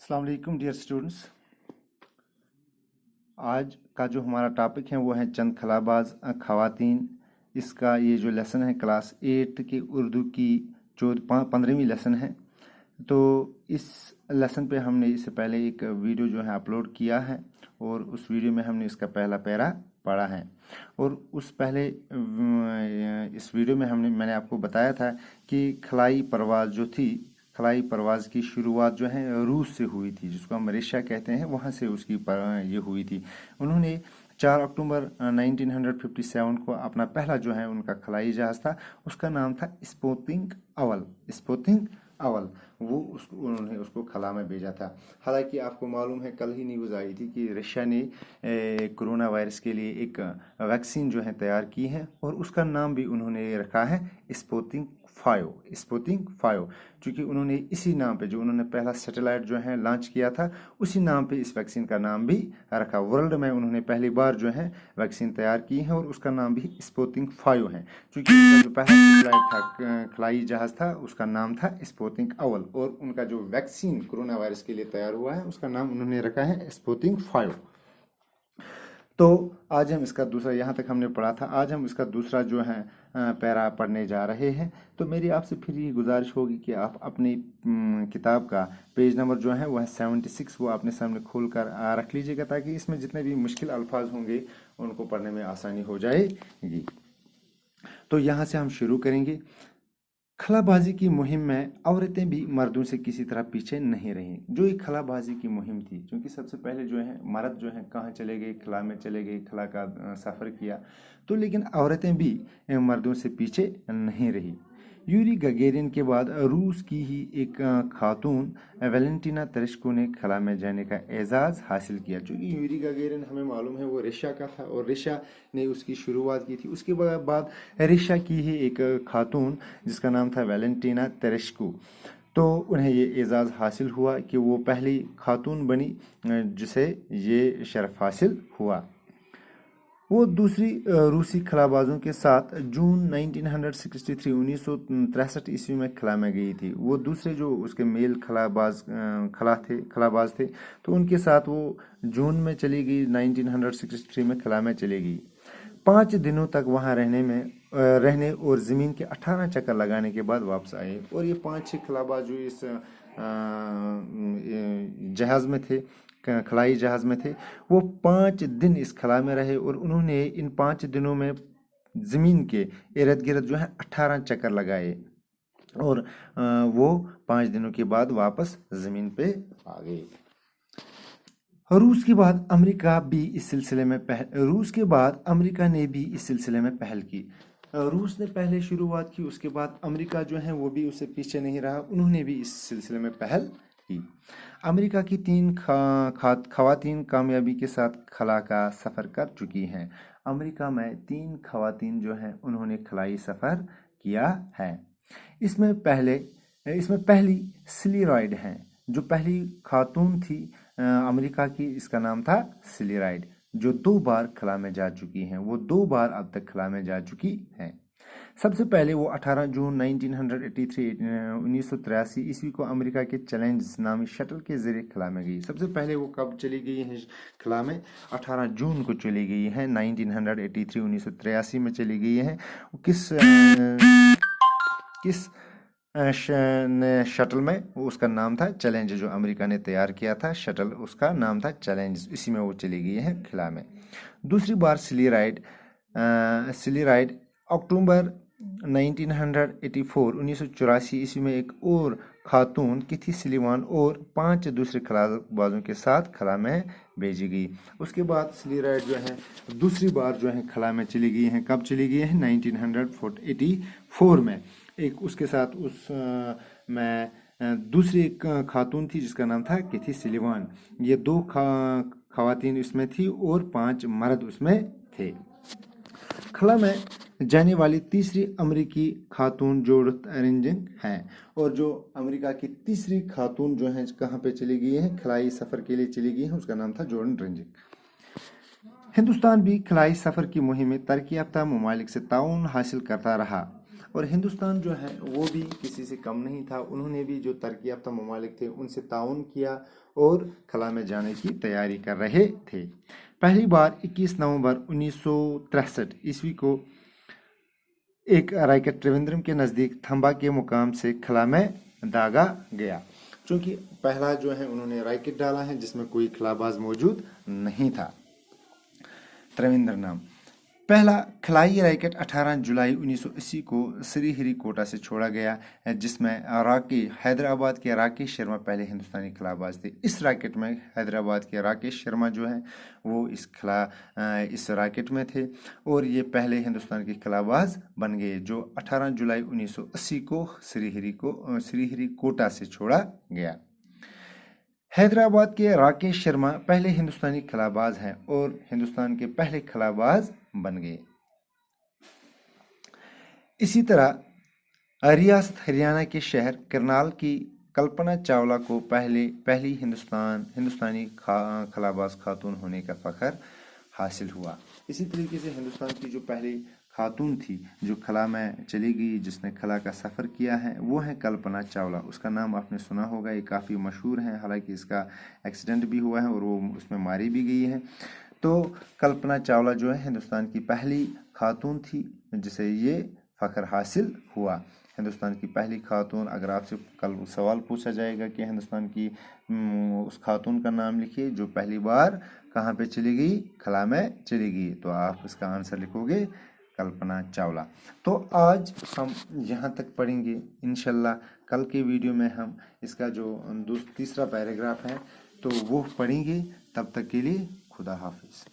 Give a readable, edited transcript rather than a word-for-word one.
अस्सलाम वालेकुम dear students. आज का जो हमारा टॉपिक है वो है चंद खलाबाज ख़वातीन। इसका ये जो लेसन है क्लास 8 की उर्दू की 15वीं लेसन है। तो इस लेसन पे हमने इससे पहले एक वीडियो जो है अपलोड किया है और उस वीडियो में हमने इसका पहला पैरा पढ़ा है। और उस पहले इस वीडियो में मैंने आपको बताया था कि खलाई परवाज़ जो थी, खलाई परवाज़ की शुरुआत जो है रूस से हुई थी, जिसको हम रशिया कहते हैं, वहाँ से उसकी ये हुई थी। उन्होंने 4 अक्टूबर 1957 को अपना पहला जो है उनका खलाई जहाज़ था, उसका नाम था स्पुतनिक अव्वल। स्पुतनिक अव्वल उन्होंने उसको खला में भेजा था। हालांकि आपको मालूम है, कल ही न्यूज़ आई थी कि रशिया ने कोरोना वायरस के लिए एक वैक्सीन जो है तैयार की है और उसका नाम भी उन्होंने रखा है स्पुतनिक 5। स्पुतनिक 5 चूँकि उन्होंने इसी नाम पे, जो उन्होंने पहला सैटेलाइट जो है लॉन्च किया था, उसी नाम पे इस वैक्सीन का नाम भी रखा। वर्ल्ड में उन्होंने पहली बार जो है वैक्सीन तैयार की है और उसका नाम भी स्पुतनिक 5 है। चूँकि उनका जो पहला सैटेलाइट था, खलाई जहाज़ था, उसका नाम था स्पुतनिक अव्वल और उनका जो वैक्सीन कोरोना वायरस के लिए तैयार हुआ है उसका नाम उन्होंने रखा है स्पुतनिक 5। तो आज हम इसका दूसरा, यहाँ तक हमने पढ़ा था, आज हम इसका दूसरा जो है पैरा पढ़ने जा रहे हैं। तो मेरी आपसे फिर ये गुजारिश होगी कि आप अपनी किताब का पेज नंबर जो है वो है 76, वो अपने सामने खोल कर रख लीजिएगा, ताकि इसमें जितने भी मुश्किल अल्फाज होंगे उनको पढ़ने में आसानी हो जाएगी। तो यहाँ से हम शुरू करेंगे। खलाबाजी की मुहिम में औरतें भी मर्दों से किसी तरह पीछे नहीं रहीं। जो ये खलाबाजी की मुहिम थी, क्योंकि सबसे पहले जो है मर्द जो है कहाँ चले गए, खला में चले गए, खला का सफ़र किया, तो लेकिन औरतें भी मर्दों से पीछे नहीं रही। यूरी गगेरिन के बाद रूस की ही एक खातून वैलेंटीना तेरेस्को ने खला में जाने का एजाज़ हासिल किया। चूँकि यूरी गगेरिन हमें मालूम है वो रशिया का था और रशिया ने उसकी शुरुआत की थी। उसके बाद रशिया की ही एक खातून जिसका नाम था वैलेंटीना तेरेस्को, तो उन्हें ये एजाज़ हासिल हुआ कि वो पहली खातून बनी जिसे ये शर्फ हासिल हुआ। वो दूसरी रूसी खलाबाजों के साथ जून 1963 ईस्वी में खला में गई थी। वो दूसरे जो उसके मेल खलाबाज थे, तो उनके साथ वो जून में चली गई, 1963 में खला में चली गई। 5 दिनों तक वहाँ रहने और ज़मीन के 18 चक्कर लगाने के बाद वापस आए। और ये 5-6 खलाबाज जो इस जहाज़ में थे, खलाई जहाज़ में थे, वो 5 दिन इस खला में रहे और उन्होंने इन 5 दिनों में ज़मीन के इर्द गिर्द जो है 18 चक्कर लगाए और वो 5 दिनों के बाद वापस ज़मीन पे आ गए। रूस के बाद अमेरिका ने भी इस सिलसिले में पहल की। रूस ने पहले शुरुआत की, उसके बाद अमेरिका जो है वो भी उससे पीछे नहीं रहा, उन्होंने भी इस सिलसिले में पहल की। अमेरिका की 3 खवातीन कामयाबी के साथ खला का सफ़र कर चुकी हैं। अमेरिका में 3 खवातीन जो हैं उन्होंने खलाई सफ़र किया है। इसमें पहली सिली राइड हैं, जो पहली खातून थी अमेरिका की, इसका नाम था सिली राइड, जो 2 बार खला में जा चुकी हैं। वो 2 बार अब तक खला में जा चुकी हैं। सबसे पहले वो 18 जून 1983 ईस्वी को अमेरिका के चैलेंज नामी शटल के जरिए खला में गई। सबसे पहले वो कब चली गई है खला में? 18 जून को चली गई है, 1983 में चली गई है। किस शटल में? वो उसका नाम था चैलेंज, जो अमेरिका ने तैयार किया था शटल, उसका नाम था चैलेंज, इसी में वो चली गई है खला में। दूसरी बार सिली राइड अक्टूबर 1984 ईस्वी में एक और खातून किथी सिलीवान और 5 दूसरे खलाबाजों के साथ खला में भेजी गई। उसके बाद सिली राइड जो है दूसरी बार जो है खला में चली गई है। कब चली गई है? 1984 में। एक उसके साथ में दूसरी एक खातून थी जिसका नाम था किथी सिलीवान। ये 2 खवातीन इसमें थी और 5 मर्द उसमें थे। खला में जाने वाली तीसरी अमेरिकी खातून जॉर्डन रेंजिंग हैं। और जो अमेरिका की तीसरी खातून जो है कहाँ पे चली गई है, खलाई सफ़र के लिए चली गई है, उसका नाम था जॉर्डन रेंजिंग। हिंदुस्तान भी खलाई सफ़र की मुहिम में तरक्की याफ्ता ममालिक से ताउन हासिल करता रहा। اور ہندوستان جو ہے وہ بھی کسی سے کم نہیں تھا، انہوں نے بھی جو ترقی یافتہ ممالک تھے ان سے تعاون کیا اور خلا میں جانے کی تیاری کر رہے تھے۔ پہلی بار 21 نومبر 1963 عیسوی کو ایک راکٹ تریویندرم کے نزدیک تھمبا کے مقام سے خلا میں داغا گیا، چونکہ پہلا جو ہے انہوں نے راکٹ ڈالا ہے جس میں کوئی خلا باز موجود نہیں تھا۔ تریویندر نام پہلا خلائی راکٹ 18 جولائی 1980 کو سری ہری کوٹا سے چھوڑا گیا، جس میں حیدرآباد کے راکیش شرما پہلے ہندوستانی خلا باز تھے۔ اس راکٹ میں حیدرآباد کے راکیش شرما جو ہیں وہ اس راکٹ میں تھے اور یہ پہلے ہندوستان کے خلا باز بن گئے جو 18 جولائی 1980 کو سری ہری کوٹا سے چھوڑا گیا۔ حیدرآباد کے راکیش شرما پہلے ہندوستانی خلا باز ہیں اور ہندوستان کے پہلے خلا باز بن گئے۔ اسی طرح ریاست ہریانہ کے شہر کرنال کی کلپنا چاولہ کو پہلی ہندوستانی خلا باز خاتون ہونے کا فخر حاصل ہوا۔ اسی طریقے سے ہندوستان کی جو پہلی خاتون تھی جو خلا میں چلی گئی، جس نے خلا کا سفر کیا ہے، وہ ہے کلپنا چاولہ۔ اس کا نام آپ نے سنا ہوگا، یہ کافی مشہور ہے، حالانکہ اس کا ایکسیڈنٹ بھی ہوا ہے اور وہ اس میں ماری بھی گئی ہے۔ تو کلپنا چاولہ جو ہے ہندوستان کی پہلی خاتون تھی جسے یہ فخر حاصل ہوا۔ ہندوستان کی پہلی خاتون، اگر آپ سے کل سوال پوچھا جائے گا کہ ہندوستان کی اس خاتون کا نام لکھیے جو پہلی بار کہاں پہ چلی گئی، خلا میں چلی گئی، تو آپ اس کا آنسر لکھو گے کلپنا چاولہ۔ تو آج ہم یہاں تک پڑھیں گے، انشاءاللہ کل کے ویڈیو میں ہم اس کا جو تیسرا پیراگراف ہے تو وہ پڑھیں گے۔ تب تک کے لیے خدا حافظ۔